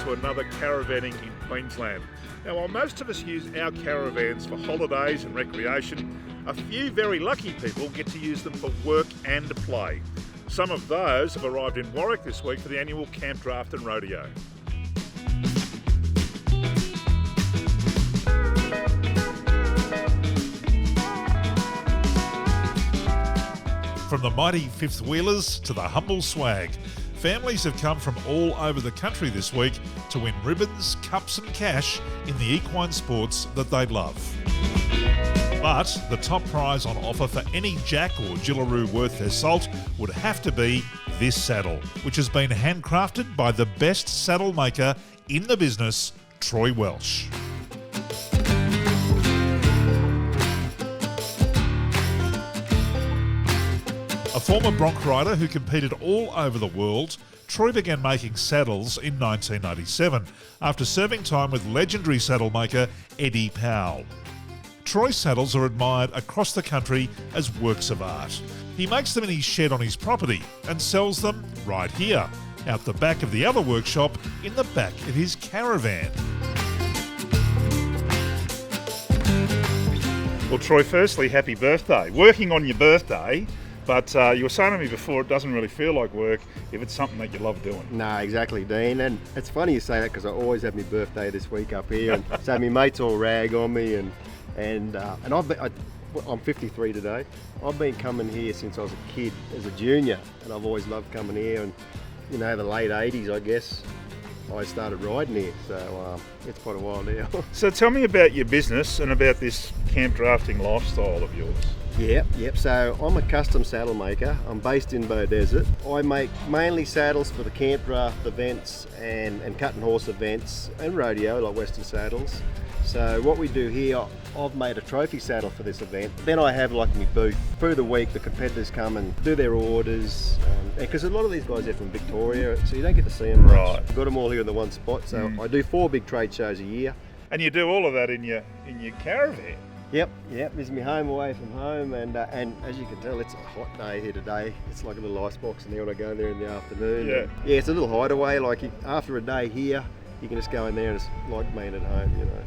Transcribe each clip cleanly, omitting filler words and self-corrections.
to another caravanning in Queensland. Now, while most of us use our caravans for holidays and recreation, a few very lucky people get to use them for work and play. Some of those have arrived in Warwick this week for the annual campdraft and rodeo. From the mighty fifth wheelers to the humble swag, families have come from all over the country this week to win ribbons, cups and cash in the equine sports that they love. But the top prize on offer for any jack or jillaroo worth their salt would have to be this saddle, which has been handcrafted by the best saddle maker in the business, Troy Welsh. A former bronc rider who competed all over the world, Troy began making saddles in 1997 after serving time with legendary saddle maker Eddie Powell. Troy's saddles are admired across the country as works of art. He makes them in his shed on his property and sells them right here, out the back of the other workshop in the back of his caravan. Well, Troy, firstly, happy birthday. Working on your birthday, but you were saying to me before, it doesn't really feel like work if it's something that you love doing. No, exactly, Dean. And it's funny you say that because I always have my birthday this week up here, and so my mates all rag on me, and I'm 53 today. I've been coming here since I was a kid, as a junior, and I've always loved coming here. And you know, the late 80s, I guess, I started riding here, so it's quite a while now. So tell me about your business and about this camp drafting lifestyle of yours. Yep. So I'm a custom saddle maker. I'm based in Beaudesert. I make mainly saddles for the camp draft events and cut and horse events and rodeo, like Western Saddles. So what we do here, I've made a trophy saddle for this event. Then I have like my booth. Through the week, the competitors come and do their orders. Because a lot of these guys are from Victoria, so you don't get to see them much. Right. I've got them all here in the one spot. So I do 4 big trade shows a year. And you do all of that in your caravan? Yep. This is my home away from home, and as you can tell, it's a hot day here today. It's like a little ice box in there when I go in there in the afternoon. Yeah. It's a little hideaway. Like after a day here, you can just go in there and it's like being at home, you know.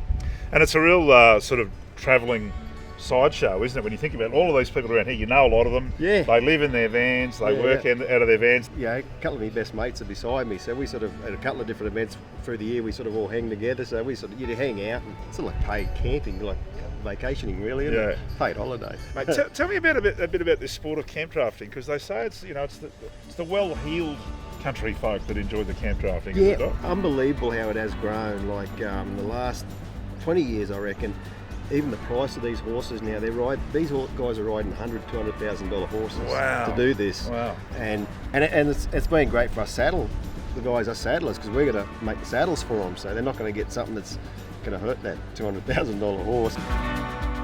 And it's a real sort of travelling sideshow, isn't it? When you think about all of these people around here, you know a lot of them. Yeah. They live in their vans, they work out of their vans. Yeah, a couple of my best mates are beside me, so we sort of, at a couple of different events through the year, we sort of all hang together, so we sort of, you hang out, and it's sort of like paid camping, like vacationing really, isn't it? Paid holiday. Mate, tell me a bit about this sport of camp drafting, because they say it's the well-heeled country folk that enjoy the camp drafting. Yeah, unbelievable how it has grown. Like the last 20 years, I reckon. Even the price of these horses now, these guys are riding $100,000, $200,000 horses to do this. Wow. And it's been great for us the guys are saddlers, because we're going to make the saddles for them, so they're not going to get something that's going to hurt that $200,000 horse.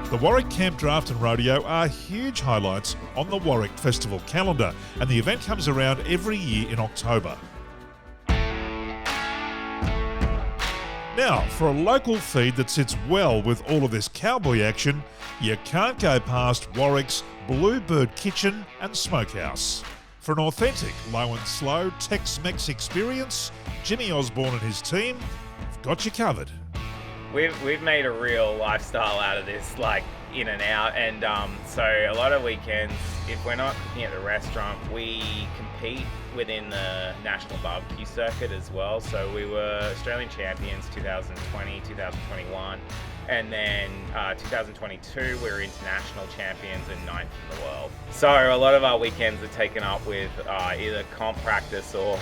The Warwick Camp Draft and Rodeo are huge highlights on the Warwick Festival calendar, and the event comes around every year in October. Now, for a local feed that sits well with all of this cowboy action, you can't go past Warwick's Bluebird Kitchen and Smokehouse. For an authentic low and slow Tex-Mex experience, Jimmy Osborne and his team have got you covered. We've made a real lifestyle out of this, like in and out, and so a lot of weekends, if we're not cooking at the restaurant, we compete within the national barbecue circuit as well. So we were Australian champions 2020, 2021, and then 2022 we were international champions and 9th in the world. So a lot of our weekends are taken up with either comp practice or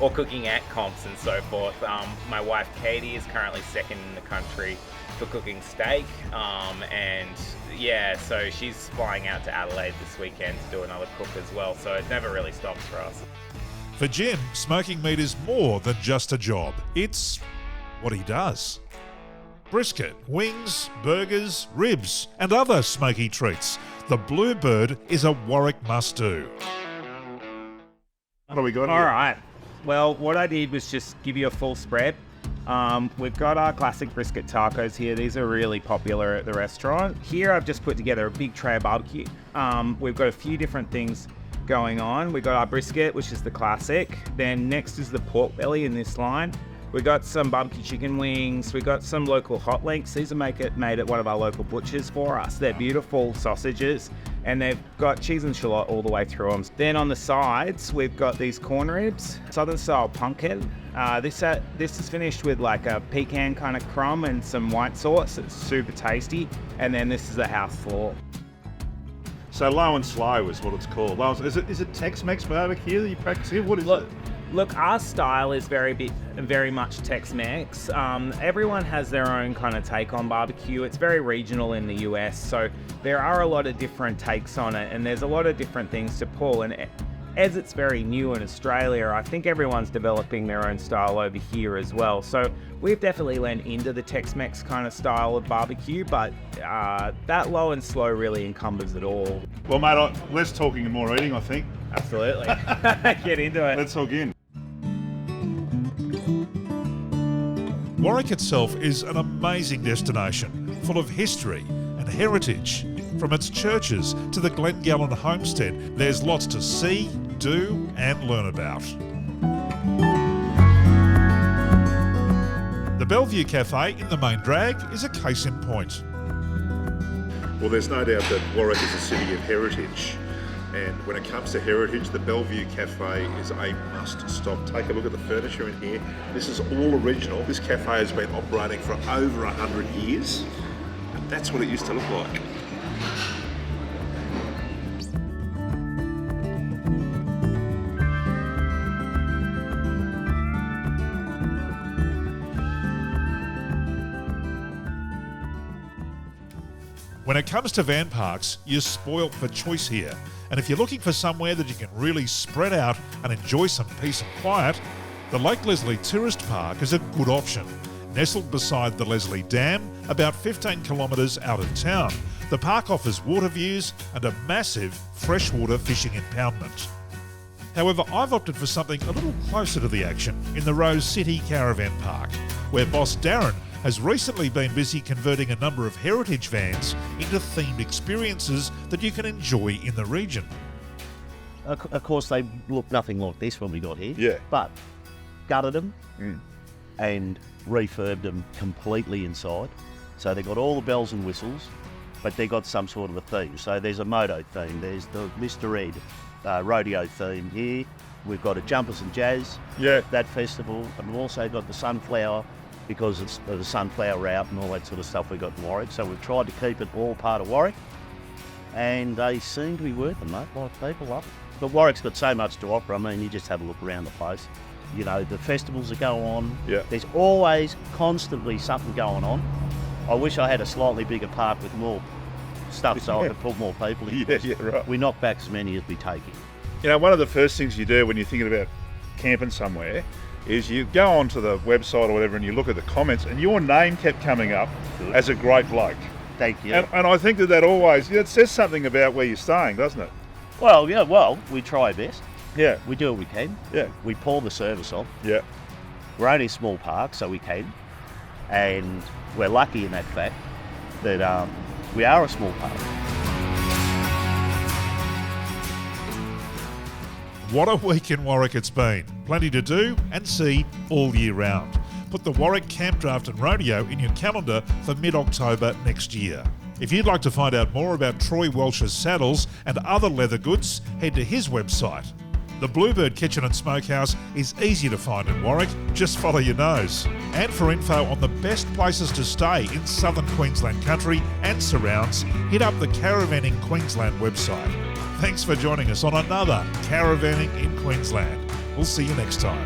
cooking at comps and so forth. My wife Katie is currently 2nd in the country for cooking steak, and yeah, so she's flying out to Adelaide this weekend to do another cook as well, so it never really stops for us. For Jim, smoking meat is more than just a job. It's what he does. Brisket, wings, burgers, ribs, and other smoky treats. The Bluebird is a Warwick must-do. What have we got here? All right. Well, what I did was just give you a full spread. We've got our classic brisket tacos here. These are really popular at the restaurant. Here I've just put together a big tray of barbecue. We've got a few different things going on. We've got our brisket, which is the classic. Then next is the pork belly in this line. We got some barbecue chicken wings. We got some local hot links. These are made at one of our local butchers for us. They're beautiful sausages, and they've got cheese and shallot all the way through them. Then on the sides, we've got these corn ribs, southern style pumpkin. This is finished with like a pecan kind of crumb and some white sauce. It's super tasty. And then this is the house floor. So low and slow is what it's called. Is it Tex-Mex barbecue that you practice here? What is it? Look, our style is very much Tex-Mex. Everyone has their own kind of take on barbecue. It's very regional in the US, so there are a lot of different takes on it, and there's a lot of different things to pull. And as it's very new in Australia, I think everyone's developing their own style over here as well. So we've definitely lent into the Tex-Mex kind of style of barbecue, but that low and slow really encumbers it all. Well, mate, less talking and more eating, I think. Absolutely. Get into it. Let's talk in. Warwick itself is an amazing destination, full of history and heritage. From its churches to the Glengallen homestead, there's lots to see, do and learn about. The Bellevue Cafe in the main drag is a case in point. Well, there's no doubt that Warwick is a city of heritage. And when it comes to heritage, the Bellevue Cafe is a must-stop. Take a look at the furniture in here. This is all original. This cafe has been operating for over 100 years. And that's what it used to look like. When it comes to van parks, you're spoilt for choice here. And if you're looking for somewhere that you can really spread out and enjoy some peace and quiet, the Lake Leslie Tourist Park is a good option. Nestled beside the Leslie Dam, about 15 kilometres out of town, the park offers water views and a massive freshwater fishing impoundment. However, I've opted for something a little closer to the action in the Rose City Caravan Park, where boss Darren has recently been busy converting a number of heritage vans into themed experiences that you can enjoy in the region. Of course, they look nothing like this when we got here. Yeah. But gutted them and refurbed them completely inside. So they got all the bells and whistles, but they got some sort of a theme. So there's a moto theme, there's the Mr. Ed rodeo theme here. We've got a Jumpers and Jazz, that festival, and we've also got the Sunflower, because it's the sunflower route and all that sort of stuff we got in Warwick. So we've tried to keep it all part of Warwick, and they seem to be working, mate. A lot of people love it. But Warwick's got so much to offer. I mean, you just have a look around the place. You know, the festivals that go on. Yeah. There's always constantly something going on. I wish I had a slightly bigger park with more stuff so I could put more people in. Yeah, right. We knock back as many as we take in. You know, one of the first things you do when you're thinking about camping somewhere is you go onto the website or whatever and you look at the comments, and your name kept coming up as a great bloke. Thank you. And I think that always, it says something about where you're staying, doesn't it? Well, we try our best. Yeah. We do what we can. Yeah. We pull the service on. Yeah. We're only a small park, so we can. And we're lucky in that fact that we are a small park. What a week in Warwick it's been. Plenty to do and see all year round. Put the Warwick Campdraft and Rodeo in your calendar for mid-October next year. If you'd like to find out more about Troy Welsh's saddles and other leather goods, head to his website. The Bluebird Kitchen and Smokehouse is easy to find in Warwick, just follow your nose. And for info on the best places to stay in southern Queensland country and surrounds, hit up the Caravanning Queensland website. Thanks for joining us on another Caravanning in Queensland. We'll see you next time.